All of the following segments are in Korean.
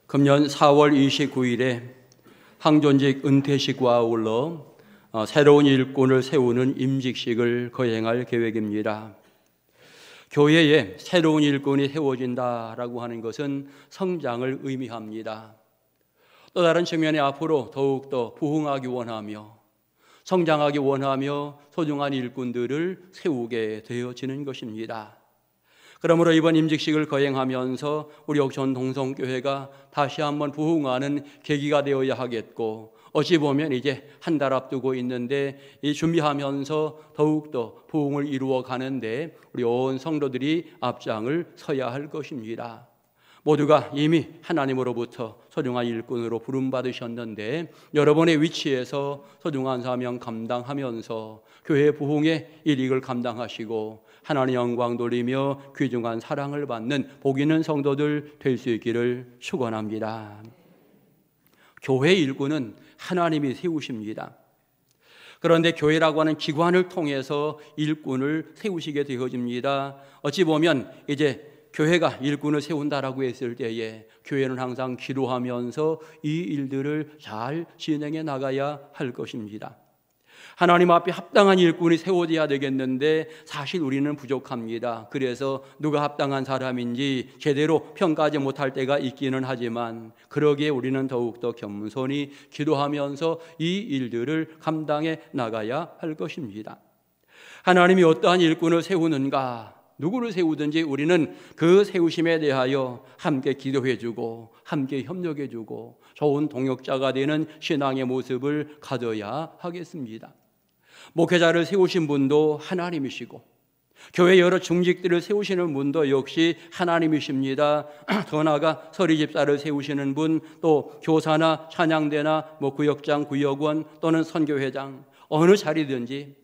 금년 4월 29일에 항존직 은퇴식과 아울러 새로운 일꾼을 세우는 임직식을 거행할 계획입니다. 교회에 새로운 일꾼이 세워진다라고 하는 것은 성장을 의미합니다. 또 다른 측면에 앞으로 더욱더 부흥하기 원하며 성장하기 원하며 소중한 일꾼들을 세우게 되어지는 것입니다. 그러므로 이번 임직식을 거행하면서 우리 옥천 동성교회가 다시 한번 부흥하는 계기가 되어야 하겠고, 어찌 보면 이제 한 달 앞두고 있는데 이 준비하면서 더욱더 부흥을 이루어 가는데 우리 온 성도들이 앞장을 서야 할 것입니다. 모두가 이미 하나님으로부터 소중한 일꾼으로 부름받으셨는데 여러분의 위치에서 소중한 사명 감당하면서 교회 부흥의 일익을 감당하시고 하나님 영광 돌리며 귀중한 사랑을 받는 복 있는 성도들 될 수 있기를 축원합니다. 교회 일꾼은 하나님이 세우십니다. 그런데 교회라고 하는 기관을 통해서 일꾼을 세우시게 되어집니다. 어찌 보면 이제 교회가 일꾼을 세운다라고 했을 때에 교회는 항상 기도하면서 이 일들을 잘 진행해 나가야 할 것입니다. 하나님 앞에 합당한 일꾼이 세워져야 되겠는데 사실 우리는 부족합니다. 그래서 누가 합당한 사람인지 제대로 평가하지 못할 때가 있기는 하지만 그러기에 우리는 더욱더 겸손히 기도하면서 이 일들을 감당해 나가야 할 것입니다. 하나님이 어떠한 일꾼을 세우는가, 누구를 세우든지 우리는 그 세우심에 대하여 함께 기도해주고 함께 협력해주고 좋은 동역자가 되는 신앙의 모습을 가져야 하겠습니다. 목회자를 세우신 분도 하나님이시고 교회 여러 중직들을 세우시는 분도 역시 하나님이십니다. 더 나아가 서리집사를 세우시는 분, 또 교사나 찬양대나 구역장, 구역원 또는 선교회장, 어느 자리든지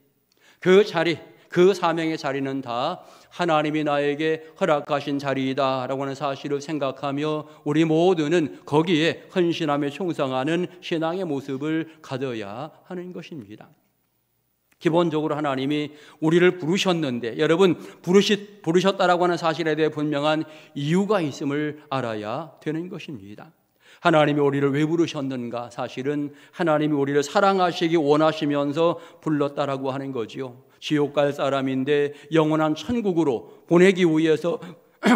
그 자리, 그 사명의 자리는 다 하나님이 나에게 허락하신 자리이다라고 하는 사실을 생각하며 우리 모두는 거기에 헌신하며 충성하는 신앙의 모습을 가져야 하는 것입니다. 기본적으로 하나님이 우리를 부르셨는데, 여러분 부르셨다라고 하는 사실에 대해 분명한 이유가 있음을 알아야 되는 것입니다. 하나님이 우리를 왜 부르셨는가? 사실은 하나님이 우리를 사랑하시기 원하시면서 불렀다라고 하는 거지요. 지옥 갈 사람인데 영원한 천국으로 보내기 위해서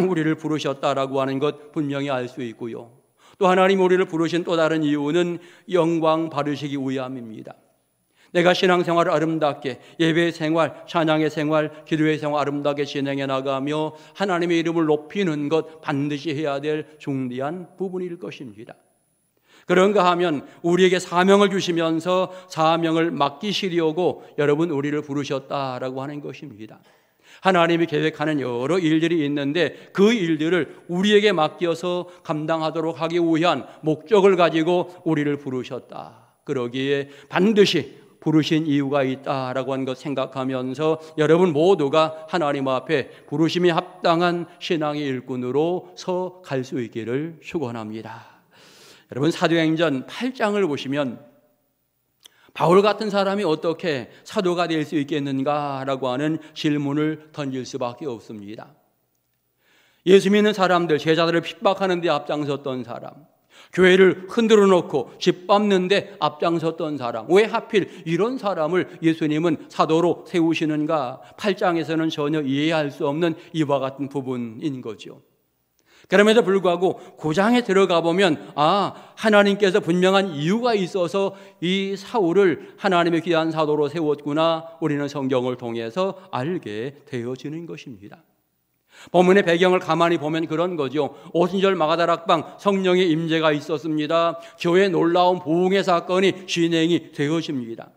우리를 부르셨다라고 하는 것 분명히 알 수 있고요. 또 하나님이 우리를 부르신 또 다른 이유는 영광 받으시기 위함입니다. 내가 신앙생활을 아름답게, 예배 생활, 찬양의 생활, 기도의 생활 아름답게 진행해 나가며 하나님의 이름을 높이는 것 반드시 해야 될 중대한 부분일 것입니다. 그런가 하면 우리에게 사명을 주시면서 사명을 맡기시려고 여러분 우리를 부르셨다라고 하는 것입니다. 하나님이 계획하는 여러 일들이 있는데 그 일들을 우리에게 맡겨서 감당하도록 하기 위한 목적을 가지고 우리를 부르셨다. 그러기에 반드시 부르신 이유가 있다라고 하는 것 생각하면서 여러분 모두가 하나님 앞에 부르심이 합당한 신앙의 일꾼으로 서 갈 수 있기를 축원합니다. 여러분 사도행전 8장을 보시면 바울 같은 사람이 어떻게 사도가 될 수 있겠는가라고 하는 질문을 던질 수밖에 없습니다. 예수 믿는 사람들, 제자들을 핍박하는 데 앞장섰던 사람, 교회를 흔들어 놓고 짓밟는 데 앞장섰던 사람, 왜 하필 이런 사람을 예수님은 사도로 세우시는가? 8장에서는 전혀 이해할 수 없는 이와 같은 부분인 거죠. 그럼에도 불구하고 9장에 들어가 보면 하나님께서 분명한 이유가 있어서 이 사울을 하나님의 귀한 사도로 세웠구나, 우리는 성경을 통해서 알게 되어지는 것입니다. 본문의 배경을 가만히 보면 그런 거죠. 오순절 마가다락방 성령의 임재가 있었습니다. 교회의 놀라운 부흥의 사건이 진행이 되어집니다.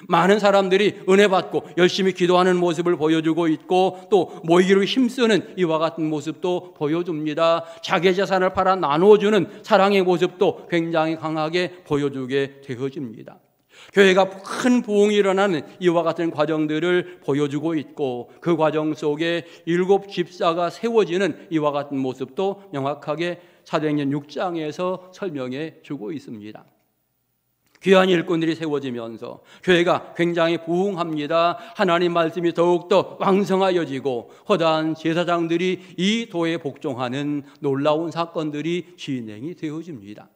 많은 사람들이 은혜 받고 열심히 기도하는 모습을 보여주고 있고 또 모이기로 힘쓰는 이와 같은 모습도 보여줍니다. 자기 재산을 팔아 나눠주는 사랑의 모습도 굉장히 강하게 보여주게 되어집니다. 교회가 큰 부흥이 일어나는 이와 같은 과정들을 보여주고 있고 그 과정 속에 7 집사가 세워지는 이와 같은 모습도 명확하게 사도행전 6장에서 설명해 주고 있습니다. 귀한 일꾼들이 세워지면서 교회가 굉장히 부흥합니다. 하나님 말씀이 더욱더 왕성하여지고 허다한 제사장들이 이 도에 복종하는 놀라운 사건들이 진행이 되어집니다.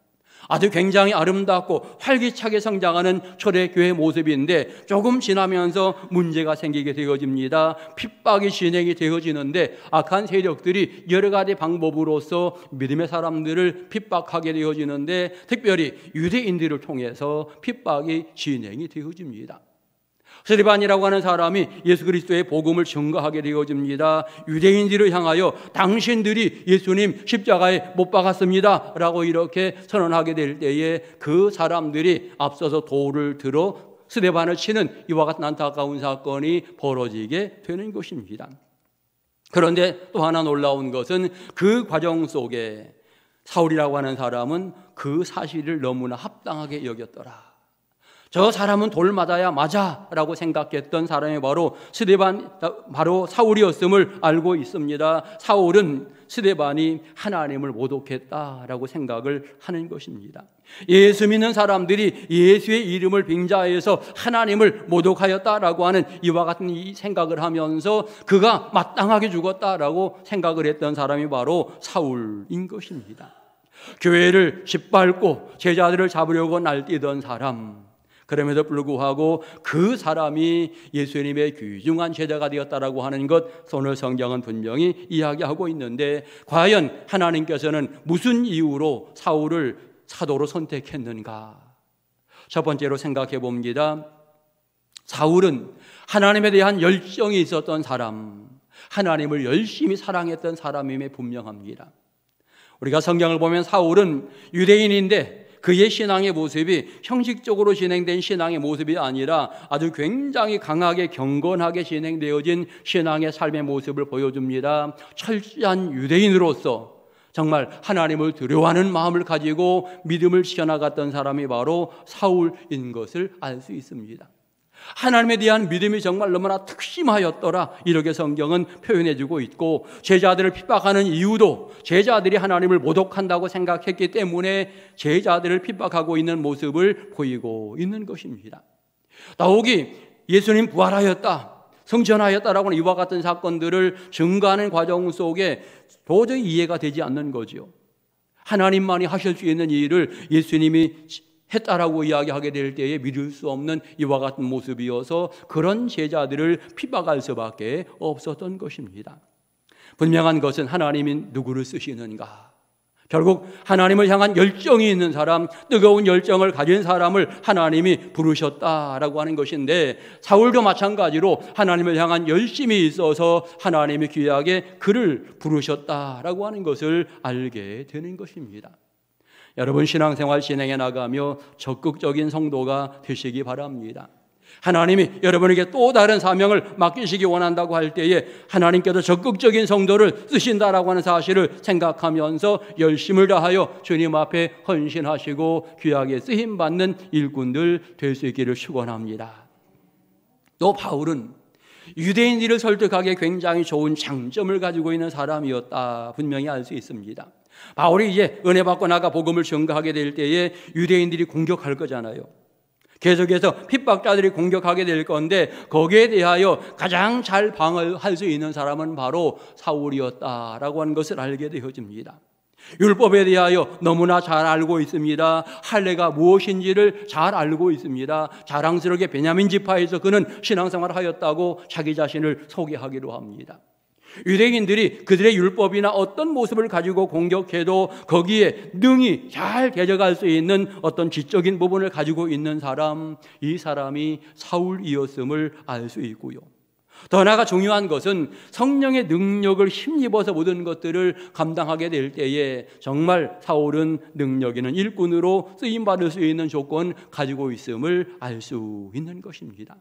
아주 굉장히 아름답고 활기차게 성장하는 초대교회 모습인데 조금 지나면서 문제가 생기게 되어집니다. 핍박이 진행이 되어지는데 악한 세력들이 여러 가지 방법으로서 믿음의 사람들을 핍박하게 되어지는데 특별히 유대인들을 통해서 핍박이 진행이 되어집니다. 스데반이라고 하는 사람이 예수 그리스도의 복음을 증거하게 되어집니다. 유대인들을 향하여 당신들이 예수님 십자가에 못 박았습니다 라고 이렇게 선언하게 될 때에 그 사람들이 앞서서 돌을 들어 스데반을 치는 이와 같은 안타까운 사건이 벌어지게 되는 것입니다. 그런데 또 하나 놀라운 것은 그 과정 속에 사울이라고 하는 사람은 그 사실을 너무나 합당하게 여겼더라. 저 사람은 돌 맞아야 맞아라고 생각했던 사람이 바로 바로 사울이었음을 알고 있습니다. 사울은 스데반이 하나님을 모독했다라고 생각을 하는 것입니다. 예수 믿는 사람들이 예수의 이름을 빙자해서 하나님을 모독하였다라고 하는 이와 같은 이 생각을 하면서 그가 마땅하게 죽었다라고 생각을 했던 사람이 바로 사울인 것입니다. 교회를 짓밟고 제자들을 잡으려고 날뛰던 사람, 그럼에도 불구하고 그 사람이 예수님의 귀중한 제자가 되었다라고 하는 것 오늘 성경은 분명히 이야기하고 있는데 과연 하나님께서는 무슨 이유로 사울을 사도로 선택했는가? 첫 번째로 생각해 봅니다. 사울은 하나님에 대한 열정이 있었던 사람, 하나님을 열심히 사랑했던 사람임에 분명합니다. 우리가 성경을 보면 사울은 유대인인데 그의 신앙의 모습이 형식적으로 진행된 신앙의 모습이 아니라 아주 굉장히 강하게 경건하게 진행되어진 신앙의 삶의 모습을 보여줍니다. 철저한 유대인으로서 정말 하나님을 두려워하는 마음을 가지고 믿음을 지켜나갔던 사람이 바로 사울인 것을 알 수 있습니다. 하나님에 대한 믿음이 정말 너무나 특심하였더라 이렇게 성경은 표현해주고 있고 제자들을 핍박하는 이유도 제자들이 하나님을 모독한다고 생각했기 때문에 제자들을 핍박하고 있는 모습을 보이고 있는 것입니다. 더욱이 예수님 부활하였다, 성천하였다라고 하는 이와 같은 사건들을 증거하는 과정 속에 도저히 이해가 되지 않는 거죠. 하나님만이 하실 수 있는 일을 예수님이 했다라고 이야기하게 될 때에 믿을 수 없는 이와 같은 모습이어서 그런 제자들을 핍박할 수밖에 없었던 것입니다. 분명한 것은 하나님이 누구를 쓰시는가? 결국 하나님을 향한 열정이 있는 사람, 뜨거운 열정을 가진 사람을 하나님이 부르셨다라고 하는 것인데 사울도 마찬가지로 하나님을 향한 열심이 있어서 하나님이 귀하게 그를 부르셨다라고 하는 것을 알게 되는 것입니다. 여러분 신앙생활 진행해 나가며 적극적인 성도가 되시기 바랍니다. 하나님이 여러분에게 또 다른 사명을 맡기시기 원한다고 할 때에 하나님께서 적극적인 성도를 쓰신다라고 하는 사실을 생각하면서 열심을 다하여 주님 앞에 헌신하시고 귀하게 쓰임받는 일꾼들 될 수 있기를 축원합니다. 또 바울은 유대인들을 설득하기에 굉장히 좋은 장점을 가지고 있는 사람이었다 분명히 알 수 있습니다. 바울이 이제 은혜 받고 나가 복음을 증거하게 될 때에 유대인들이 공격할 거잖아요. 계속해서 핍박자들이 공격하게 될 건데 거기에 대하여 가장 잘 방어할 수 있는 사람은 바로 사울이었다라고 하는 것을 알게 되어집니다. 율법에 대하여 너무나 잘 알고 있습니다. 할례가 무엇인지를 잘 알고 있습니다. 자랑스럽게 베냐민 지파에서 그는 신앙생활을 하였다고 자기 자신을 소개하기도 합니다. 유대인들이 그들의 율법이나 어떤 모습을 가지고 공격해도 거기에 능히 잘 대적할 수 있는 어떤 지적인 부분을 가지고 있는 사람, 이 사람이 사울이었음을 알 수 있고요. 더 나아가 중요한 것은 성령의 능력을 힘입어서 모든 것들을 감당하게 될 때에 정말 사울은 능력 있는 일꾼으로 쓰임받을 수 있는 조건 가지고 있음을 알 수 있는 것입니다.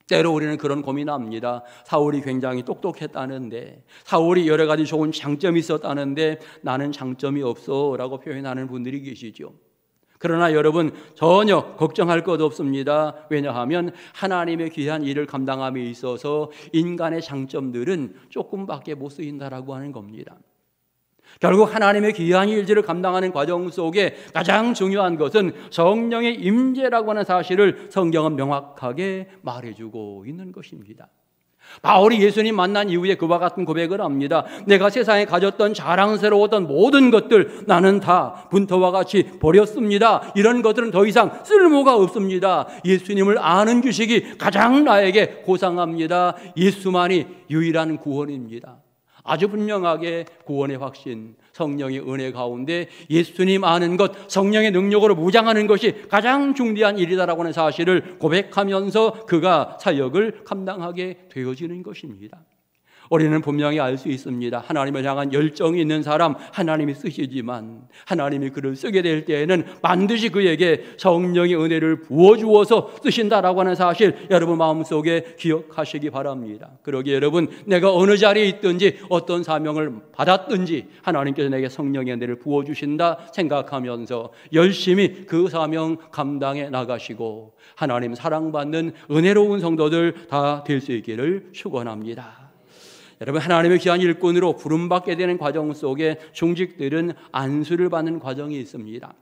때로 우리는 그런 고민합니다. 사울이 굉장히 똑똑했다는데, 사울이 여러 가지 좋은 장점이 있었다는데 나는 장점이 없어 라고 표현하는 분들이 계시죠. 그러나 여러분 전혀 걱정할 것 없습니다. 왜냐하면 하나님의 귀한 일을 감당함에 있어서 인간의 장점들은 조금밖에 못 쓰인다라고 하는 겁니다. 결국 하나님의 귀한 일들을 감당하는 과정 속에 가장 중요한 것은 성령의 임재라고 하는 사실을 성경은 명확하게 말해주고 있는 것입니다. 바울이 예수님 만난 이후에 그와 같은 고백을 합니다. 내가 세상에 가졌던 자랑스러웠던 모든 것들 나는 다 분터와 같이 버렸습니다. 이런 것들은 더 이상 쓸모가 없습니다. 예수님을 아는 지식이 가장 나에게 고상합니다. 예수만이 유일한 구원입니다. 아주 분명하게 구원의 확신, 성령의 은혜 가운데 예수님 아는 것, 성령의 능력으로 무장하는 것이 가장 중대한 일이다라고 하는 사실을 고백하면서 그가 사역을 감당하게 되어지는 것입니다. 우리는 분명히 알 수 있습니다. 하나님을 향한 열정이 있는 사람 하나님이 쓰시지만 하나님이 그를 쓰게 될 때에는 반드시 그에게 성령의 은혜를 부어주어서 쓰신다라고 하는 사실 여러분 마음속에 기억하시기 바랍니다. 그러기에 여러분 내가 어느 자리에 있든지 어떤 사명을 받았든지 하나님께서 내게 성령의 은혜를 부어주신다 생각하면서 열심히 그 사명 감당해 나가시고 하나님 사랑받는 은혜로운 성도들 다 될 수 있기를 축원합니다. 여러분 하나님의 귀한 일꾼으로 부름받게 되는 과정 속에 중직들은 안수를 받는 과정이 있습니다.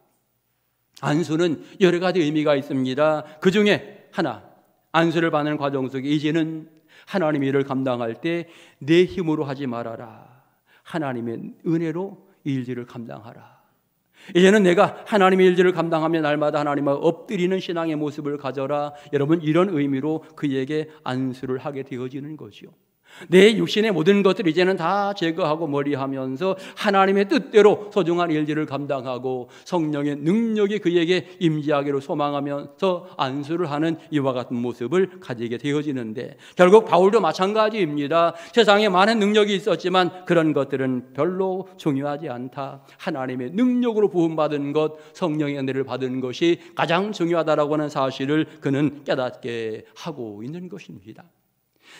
안수는 여러 가지 의미가 있습니다. 그 중에 하나, 안수를 받는 과정 속에 이제는 하나님의 일을 감당할 때 내 힘으로 하지 말아라. 하나님의 은혜로 이 일들을 감당하라. 이제는 내가 하나님의 일들을 감당하며 날마다 하나님을 엎드리는 신앙의 모습을 가져라. 여러분 이런 의미로 그에게 안수를 하게 되어지는 거죠. 내 육신의 모든 것들을 이제는 다 제거하고 머리하면서 하나님의 뜻대로 소중한 일들을 감당하고 성령의 능력이 그에게 임재하기를 소망하면서 안수를 하는 이와 같은 모습을 가지게 되어지는데 결국 바울도 마찬가지입니다. 세상에 많은 능력이 있었지만 그런 것들은 별로 중요하지 않다. 하나님의 능력으로 부음받은 것, 성령의 은혜를 받은 것이 가장 중요하다라고 하는 사실을 그는 깨닫게 하고 있는 것입니다.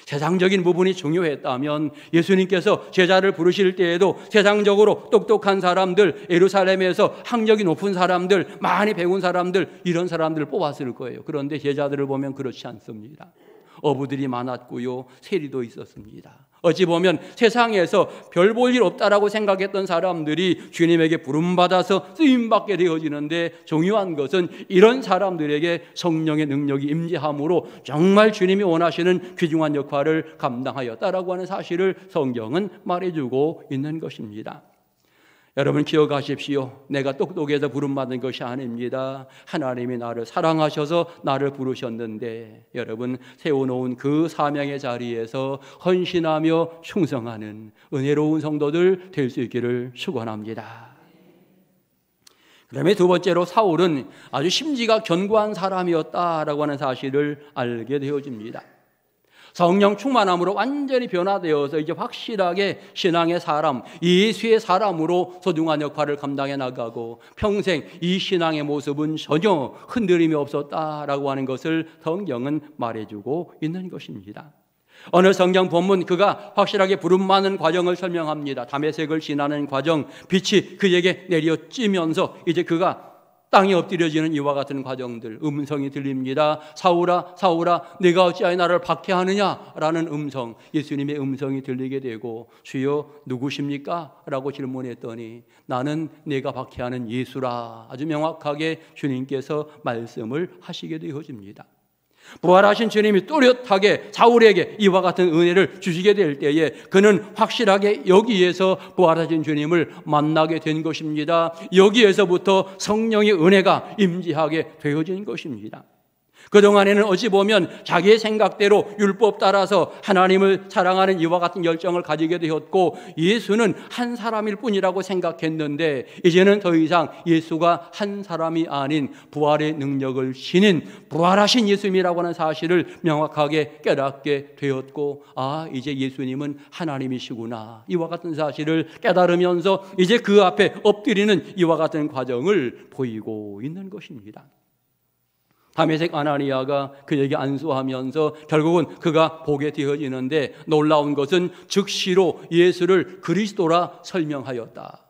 세상적인 부분이 중요했다면 예수님께서 제자를 부르실 때에도 세상적으로 똑똑한 사람들, 예루살렘에서 학력이 높은 사람들, 많이 배운 사람들, 이런 사람들을 뽑았을 거예요. 그런데 제자들을 보면 그렇지 않습니다. 어부들이 많았고요, 세리도 있었습니다. 어찌 보면 세상에서 별 볼 일 없다라고 생각했던 사람들이 주님에게 부름받아서 쓰임받게 되어지는데 중요한 것은 이런 사람들에게 성령의 능력이 임재함으로 정말 주님이 원하시는 귀중한 역할을 감당하였다라고 하는 사실을 성경은 말해주고 있는 것입니다. 여러분 기억하십시오. 내가 똑똑해서 부름받은 것이 아닙니다. 하나님이 나를 사랑하셔서 나를 부르셨는데 여러분 세워놓은 그 사명의 자리에서 헌신하며 충성하는 은혜로운 성도들 될 수 있기를 축원합니다. 그다음에 두 번째로 사울은 아주 심지가 견고한 사람이었다라고 하는 사실을 알게 되어집니다. 성령 충만함으로 완전히 변화되어서 이제 확실하게 신앙의 사람, 예수의 사람으로 소중한 역할을 감당해 나가고 평생 이 신앙의 모습은 전혀 흔들림이 없었다라고 하는 것을 성경은 말해주고 있는 것입니다. 어느 성경 본문 그가 확실하게 부름받는 과정을 설명합니다. 다메섹을 지나는 과정, 빛이 그에게 내려지면서 이제 그가 땅에 엎드려지는 이와 같은 과정들, 음성이 들립니다. 사울아 사울아 네가 어찌하여 나를 박해하느냐 라는 음성, 예수님의 음성이 들리게 되고 주여 누구십니까? 라고 질문했더니 나는 네가 박해하는 예수라. 아주 명확하게 주님께서 말씀을 하시게 되어집니다. 부활하신 주님이 또렷하게 사울에게 이와 같은 은혜를 주시게 될 때에 그는 확실하게 여기에서 부활하신 주님을 만나게 된 것입니다. 여기에서부터 성령의 은혜가 임재하게 되어진 것입니다. 그동안에는 어찌 보면 자기의 생각대로 율법 따라서 하나님을 사랑하는 이와 같은 열정을 가지게 되었고 예수는 한 사람일 뿐이라고 생각했는데 이제는 더 이상 예수가 한 사람이 아닌 부활의 능력을 지닌 부활하신 예수님이라고 하는 사실을 명확하게 깨닫게 되었고 이제 예수님은 하나님이시구나 이와 같은 사실을 깨달으면서 이제 그 앞에 엎드리는 이와 같은 과정을 보이고 있는 것입니다. 다메섹 아나니아가 그에게 안수하면서 결국은 그가 보게 되어지는데 놀라운 것은 즉시로 예수를 그리스도라 설명하였다.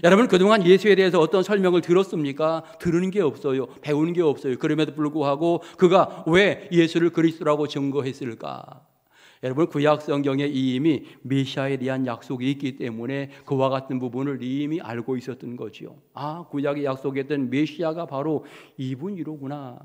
여러분 그동안 예수에 대해서 어떤 설명을 들었습니까? 들은 게 없어요. 배운 게 없어요. 그럼에도 불구하고 그가 왜 예수를 그리스도라고 증거했을까? 여러분, 구약 성경에 이미 메시아에 대한 약속이 있기 때문에 그와 같은 부분을 이미 알고 있었던 거지요. 아, 구약에 약속했던 메시아가 바로 이분이로구나.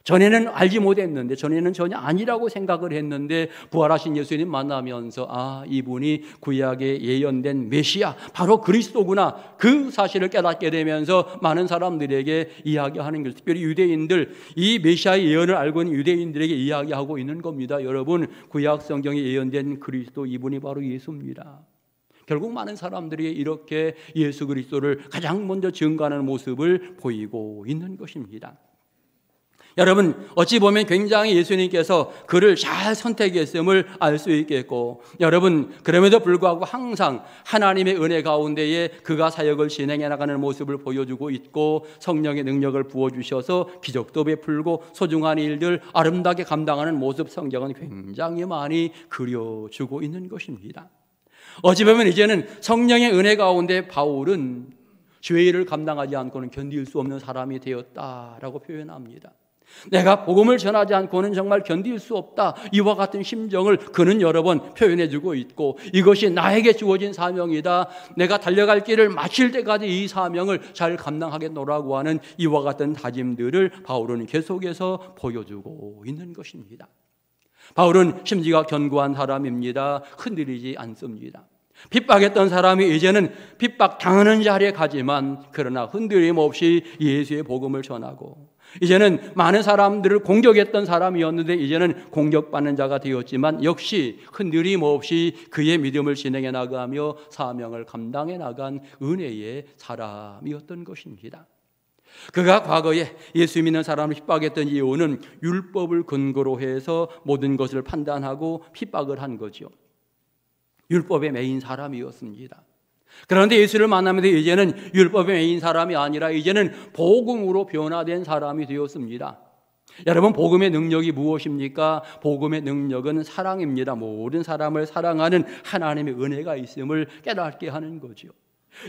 전에는 알지 못했는데, 전에는 전혀 아니라고 생각을 했는데 부활하신 예수님 만나면서 아, 이분이 구약에 예언된 메시아, 바로 그리스도구나, 그 사실을 깨닫게 되면서 많은 사람들에게 이야기하는 것이죠. 특별히 유대인들, 이 메시아의 예언을 알고 있는 유대인들에게 이야기하고 있는 겁니다. 여러분, 구약 성경에 예언된 그리스도, 이분이 바로 예수입니다. 결국 많은 사람들이 이렇게 예수 그리스도를 가장 먼저 증거하는 모습을 보이고 있는 것입니다. 여러분, 어찌 보면 굉장히 예수님께서 그를 잘 선택했음을 알 수 있겠고, 여러분, 그럼에도 불구하고 항상 하나님의 은혜 가운데에 그가 사역을 진행해 나가는 모습을 보여주고 있고, 성령의 능력을 부어주셔서 기적도 베풀고 소중한 일들 아름답게 감당하는 모습, 성경은 굉장히 많이 그려주고 있는 것입니다. 어찌 보면 이제는 성령의 은혜 가운데 바울은 죄의 일을 감당하지 않고는 견딜 수 없는 사람이 되었다라고 표현합니다. 내가 복음을 전하지 않고는 정말 견딜 수 없다, 이와 같은 심정을 그는 여러 번 표현해주고 있고, 이것이 나에게 주어진 사명이다, 내가 달려갈 길을 마칠 때까지 이 사명을 잘 감당하겠노라고 하는 이와 같은 다짐들을 바울은 계속해서 보여주고 있는 것입니다. 바울은 심지가 견고한 사람입니다. 흔들리지 않습니다. 핍박했던 사람이 이제는 핍박 당하는 자리에 가지만, 그러나 흔들림 없이 예수의 복음을 전하고, 이제는 많은 사람들을 공격했던 사람이었는데 이제는 공격받는 자가 되었지만 역시 흔들림 없이 그의 믿음을 진행해 나가며 사명을 감당해 나간 은혜의 사람이었던 것입니다. 그가 과거에 예수 믿는 사람을 핍박했던 이유는 율법을 근거로 해서 모든 것을 판단하고 핍박을 한 거죠. 율법에 매인 사람이었습니다. 그런데 예수를 만나면서 이제는 율법에 매인 사람이 아니라 이제는 복음으로 변화된 사람이 되었습니다. 여러분, 복음의 능력이 무엇입니까? 복음의 능력은 사랑입니다. 모든 사람을 사랑하는 하나님의 은혜가 있음을 깨닫게 하는 거죠.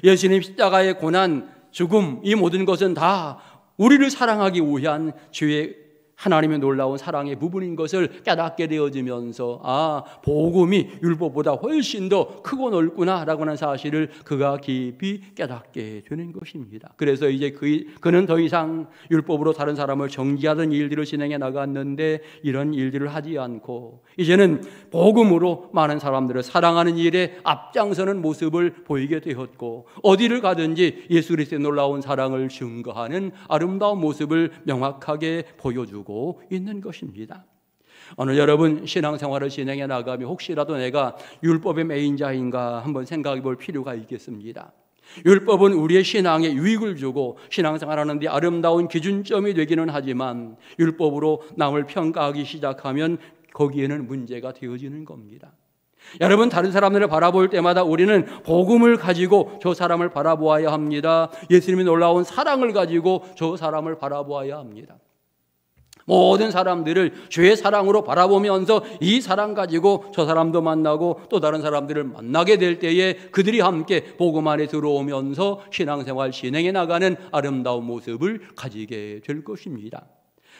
예수님 십자가의 고난, 죽음, 이 모든 것은 다 우리를 사랑하기 위한 주의 하나님의 놀라운 사랑의 부분인 것을 깨닫게 되어지면서 아, 복음이 율법보다 훨씬 더 크고 넓구나 라고 하는 사실을 그가 깊이 깨닫게 되는 것입니다. 그래서 이제 그는 더 이상 율법으로 다른 사람을 정죄하던 일들을 진행해 나갔는데 이런 일들을 하지 않고 이제는 복음으로 많은 사람들을 사랑하는 일에 앞장서는 모습을 보이게 되었고, 어디를 가든지 예수 그리스도의 놀라운 사랑을 증거하는 아름다운 모습을 명확하게 보여주고 있는 것입니다. 오늘 여러분, 신앙생활을 진행해 나가며 혹시라도 내가 율법의 매인 자인가 한번 생각해 볼 필요가 있겠습니다. 율법은 우리의 신앙에 유익을 주고 신앙생활하는 데 아름다운 기준점이 되기는 하지만 율법으로 남을 평가하기 시작하면 거기에는 문제가 되어지는 겁니다. 여러분, 다른 사람들을 바라볼 때마다 우리는 복음을 가지고 저 사람을 바라보아야 합니다. 예수님의 놀라운 사랑을 가지고 저 사람을 바라보아야 합니다. 모든 사람들을 주의 사랑으로 바라보면서 이 사랑 가지고 저 사람도 만나고 또 다른 사람들을 만나게 될 때에 그들이 함께 복음 안에 들어오면서 신앙생활 진행해 나가는 아름다운 모습을 가지게 될 것입니다.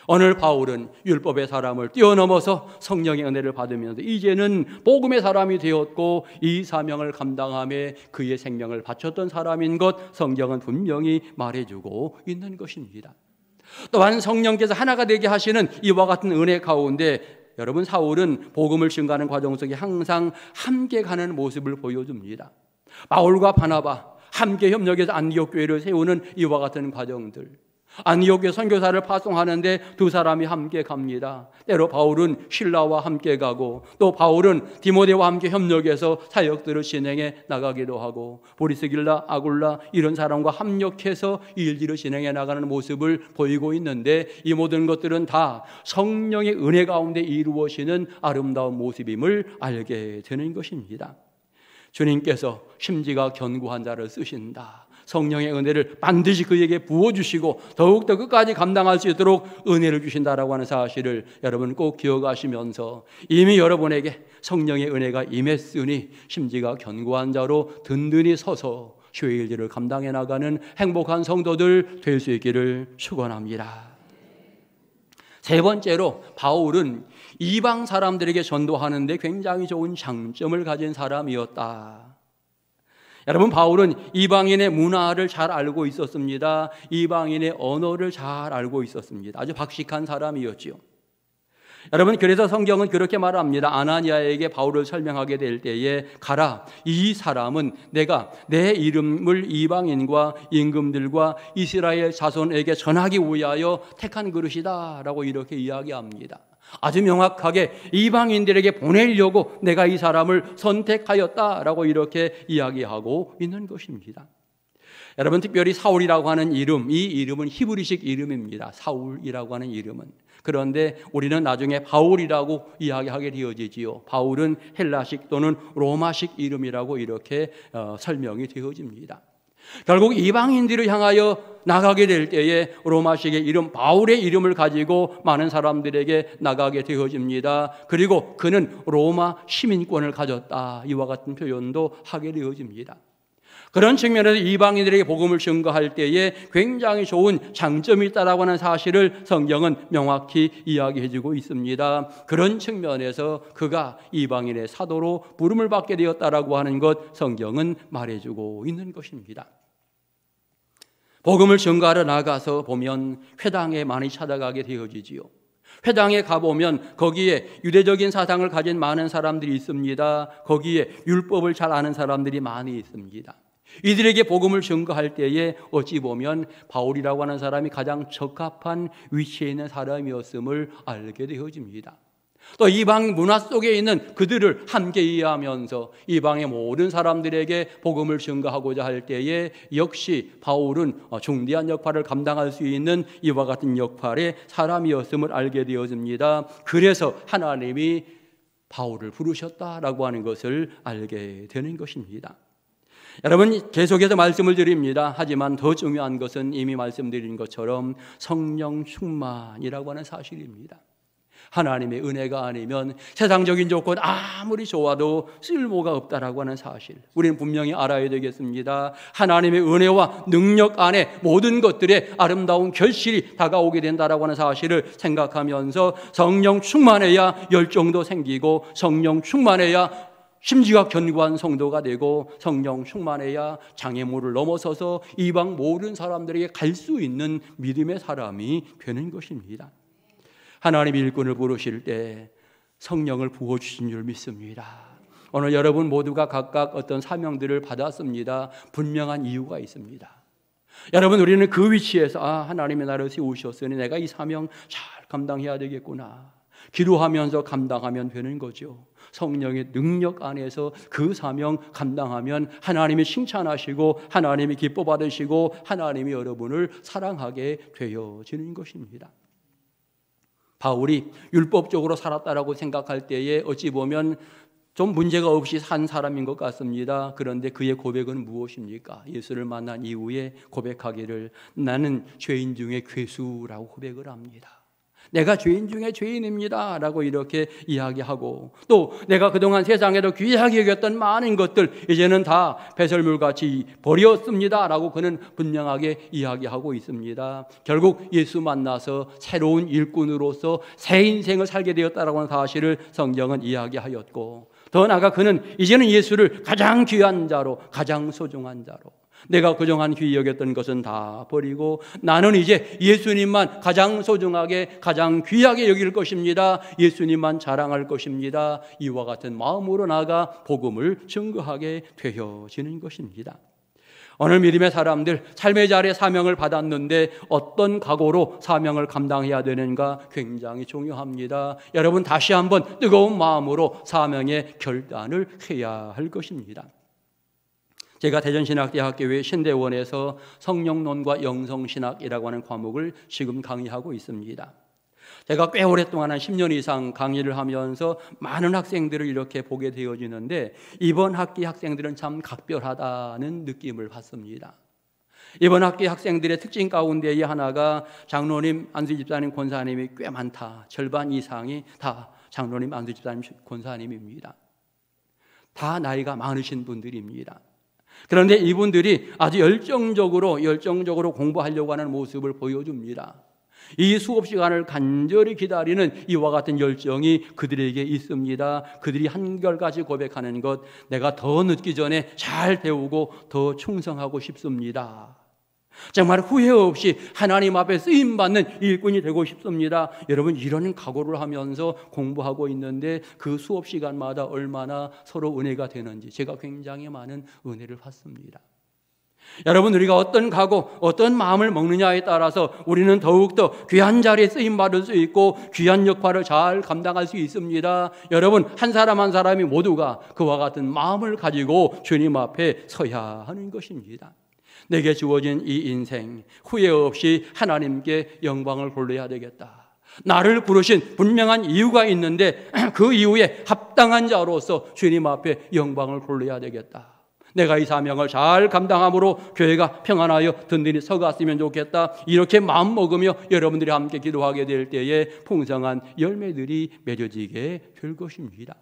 오늘 바울은 율법의 사람을 뛰어넘어서 성령의 은혜를 받으면서 이제는 복음의 사람이 되었고 이 사명을 감당함에 그의 생명을 바쳤던 사람인 것 성경은 분명히 말해주고 있는 것입니다. 또한 성령께서 하나가 되게 하시는 이와 같은 은혜 가운데 여러분, 사울은 복음을 증거하는 과정 속에 항상 함께 가는 모습을 보여줍니다. 바울과 바나바 함께 협력해서 안디옥 교회를 세우는 이와 같은 과정들, 안디옥 교회 선교사를 파송하는데 두 사람이 함께 갑니다. 때로 바울은 실라와 함께 가고 또 바울은 디모데와 함께 협력해서 사역들을 진행해 나가기도 하고 브리스길라, 아굴라 이런 사람과 합력해서 이 일들을 진행해 나가는 모습을 보이고 있는데 이 모든 것들은 다 성령의 은혜 가운데 이루어지는 아름다운 모습임을 알게 되는 것입니다. 주님께서 심지가 견고한 자를 쓰신다. 성령의 은혜를 반드시 그에게 부어주시고 더욱더 끝까지 감당할 수 있도록 은혜를 주신다라고 하는 사실을 여러분 꼭 기억하시면서 이미 여러분에게 성령의 은혜가 임했으니 심지가 견고한 자로 든든히 서서 주의 일들을 감당해 나가는 행복한 성도들 될 수 있기를 축원합니다. 세 번째로 바울은 이방 사람들에게 전도하는데 굉장히 좋은 장점을 가진 사람이었다. 여러분, 바울은 이방인의 문화를 잘 알고 있었습니다. 이방인의 언어를 잘 알고 있었습니다. 아주 박식한 사람이었지요. 여러분, 그래서 성경은 그렇게 말합니다. 아나니아에게 바울을 설명하게 될 때에 가라, 이 사람은 내가 내 이름을 이방인과 임금들과 이스라엘 자손에게 전하기 위하여 택한 그릇이다 라고 이렇게 이야기합니다. 아주 명확하게 이방인들에게 보내려고 내가 이 사람을 선택하였다 라고 이렇게 이야기하고 있는 것입니다. 여러분, 특별히 사울이라고 하는 이름, 이 이름은 히브리식 이름입니다. 사울이라고 하는 이름은. 그런데 우리는 나중에 바울이라고 이야기하게 되어지지요. 바울은 헬라식 또는 로마식 이름이라고 이렇게 설명이 되어집니다. 결국 이방인들을 향하여 나가게 될 때에 로마식의 이름 바울의 이름을 가지고 많은 사람들에게 나가게 되어집니다. 그리고 그는 로마 시민권을 가졌다, 이와 같은 표현도 하게 되어집니다. 그런 측면에서 이방인들에게 복음을 증거할 때에 굉장히 좋은 장점이 있다라고 하는 사실을 성경은 명확히 이야기해주고 있습니다. 그런 측면에서 그가 이방인의 사도로 부름을 받게 되었다라고 하는 것 성경은 말해주고 있는 것입니다. 복음을 증거하러 나가서 보면 회당에 많이 찾아가게 되어지지요. 회당에 가보면 거기에 유대적인 사상을 가진 많은 사람들이 있습니다. 거기에 율법을 잘 아는 사람들이 많이 있습니다. 이들에게 복음을 증거할 때에 어찌 보면 바울이라고 하는 사람이 가장 적합한 위치에 있는 사람이었음을 알게 되어집니다. 또 이방 문화 속에 있는 그들을 함께 이해하면서 이방의 모든 사람들에게 복음을 증거하고자 할 때에 역시 바울은 중대한 역할을 감당할 수 있는 이와 같은 역할의 사람이었음을 알게 되어집니다. 그래서 하나님이 바울을 부르셨다라고 하는 것을 알게 되는 것입니다. 여러분, 계속해서 말씀을 드립니다. 하지만 더 중요한 것은 이미 말씀드린 것처럼 성령 충만이라고 하는 사실입니다. 하나님의 은혜가 아니면 세상적인 조건 아무리 좋아도 쓸모가 없다라고 하는 사실, 우리는 분명히 알아야 되겠습니다. 하나님의 은혜와 능력 안에 모든 것들의 아름다운 결실이 다가오게 된다라고 하는 사실을 생각하면서 성령 충만해야 열정도 생기고, 성령 충만해야 심지가 견고한 성도가 되고, 성령 충만해야 장애물을 넘어서서 이방 모든 사람들에게 갈 수 있는 믿음의 사람이 되는 것입니다. 하나님이 일꾼을 부르실 때 성령을 부어주신 줄 믿습니다. 오늘 여러분 모두가 각각 어떤 사명들을 받았습니다. 분명한 이유가 있습니다. 여러분, 우리는 그 위치에서 하나님이 나를 세우셨으니 내가 이 사명 잘 감당해야 되겠구나, 기도하면서 감당하면 되는 거죠. 성령의 능력 안에서 그 사명 감당하면 하나님이 칭찬하시고 하나님이 기뻐 받으시고 하나님이 여러분을 사랑하게 되어지는 것입니다. 바울이 율법적으로 살았다라고 생각할 때에 어찌 보면 좀 문제가 없이 산 사람인 것 같습니다. 그런데 그의 고백은 무엇입니까? 예수를 만난 이후에 고백하기를 나는 죄인 중에 괴수라고 고백을 합니다. 내가 죄인 중에 죄인입니다 라고 이렇게 이야기하고, 또 내가 그동안 세상에도 귀하게 여겼던 많은 것들 이제는 다 배설물같이 버렸습니다 라고 그는 분명하게 이야기하고 있습니다. 결국 예수 만나서 새로운 일꾼으로서 새 인생을 살게 되었다라고 하는 사실을 성경은 이야기하였고, 더 나아가 그는 이제는 예수를 가장 귀한 자로, 가장 소중한 자로, 내가 그동안 귀히 여겼던 것은 다 버리고 나는 이제 예수님만 가장 소중하게, 가장 귀하게 여길 것입니다. 예수님만 자랑할 것입니다. 이와 같은 마음으로 나아가 복음을 증거하게 되어지는 것입니다. 오늘 믿음의 사람들, 삶의 자리에 사명을 받았는데 어떤 각오로 사명을 감당해야 되는가 굉장히 중요합니다. 여러분, 다시 한번 뜨거운 마음으로 사명의 결단을 해야 할 것입니다. 제가 대전신학대학교의 신대원에서 성령론과 영성신학이라고 하는 과목을 지금 강의하고 있습니다. 제가 꽤 오랫동안 한 10년 이상 강의를 하면서 많은 학생들을 이렇게 보게 되어지는데, 이번 학기 학생들은 참 각별하다는 느낌을 받습니다. 이번 학기 학생들의 특징 가운데의 하나가 장로님, 안수 집사님, 권사님이 꽤 많다. 절반 이상이 다 장로님, 안수 집사님, 권사님입니다. 다 나이가 많으신 분들입니다. 그런데 이분들이 아주 열정적으로 공부하려고 하는 모습을 보여줍니다. 이 수업 시간을 간절히 기다리는 이와 같은 열정이 그들에게 있습니다. 그들이 한결같이 고백하는 것, 내가 더 늦기 전에 잘 배우고 더 충성하고 싶습니다. 정말 후회 없이 하나님 앞에 쓰임받는 일꾼이 되고 싶습니다. 여러분, 이런 각오를 하면서 공부하고 있는데 그 수업 시간마다 얼마나 서로 은혜가 되는지 제가 굉장히 많은 은혜를 받습니다. 여러분, 우리가 어떤 각오, 어떤 마음을 먹느냐에 따라서 우리는 더욱더 귀한 자리에 쓰임받을 수 있고 귀한 역할을 잘 감당할 수 있습니다. 여러분, 한 사람 한 사람이 모두가 그와 같은 마음을 가지고 주님 앞에 서야 하는 것입니다. 내게 주어진 이 인생, 후회 없이 하나님께 영광을 돌려야 되겠다. 나를 부르신 분명한 이유가 있는데 그 이유에 합당한 자로서 주님 앞에 영광을 돌려야 되겠다. 내가 이 사명을 잘 감당함으로 교회가 평안하여 든든히 서갔으면 좋겠다. 이렇게 마음 먹으며 여러분들이 함께 기도하게 될 때에 풍성한 열매들이 맺어지게 될 것입니다.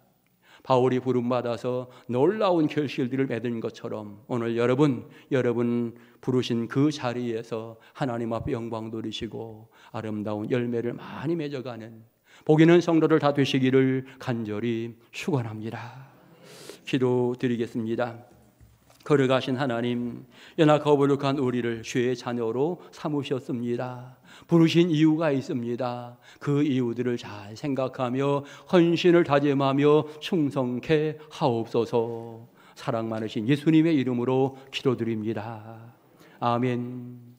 바울이 부름받아서 놀라운 결실들을 맺은 것처럼 오늘 여러분 부르신 그 자리에서 하나님 앞에 영광 돌리시고 아름다운 열매를 많이 맺어가는 복 있는 성도들 다 되시기를 간절히 축원합니다. 기도드리겠습니다. 걸어가신 하나님, 연약하고 거룩한 우리를 주의 자녀로 삼으셨습니다. 부르신 이유가 있습니다. 그 이유들을 잘 생각하며 헌신을 다짐하며 충성케 하옵소서. 사랑 많으신 예수님의 이름으로 기도드립니다. 아멘.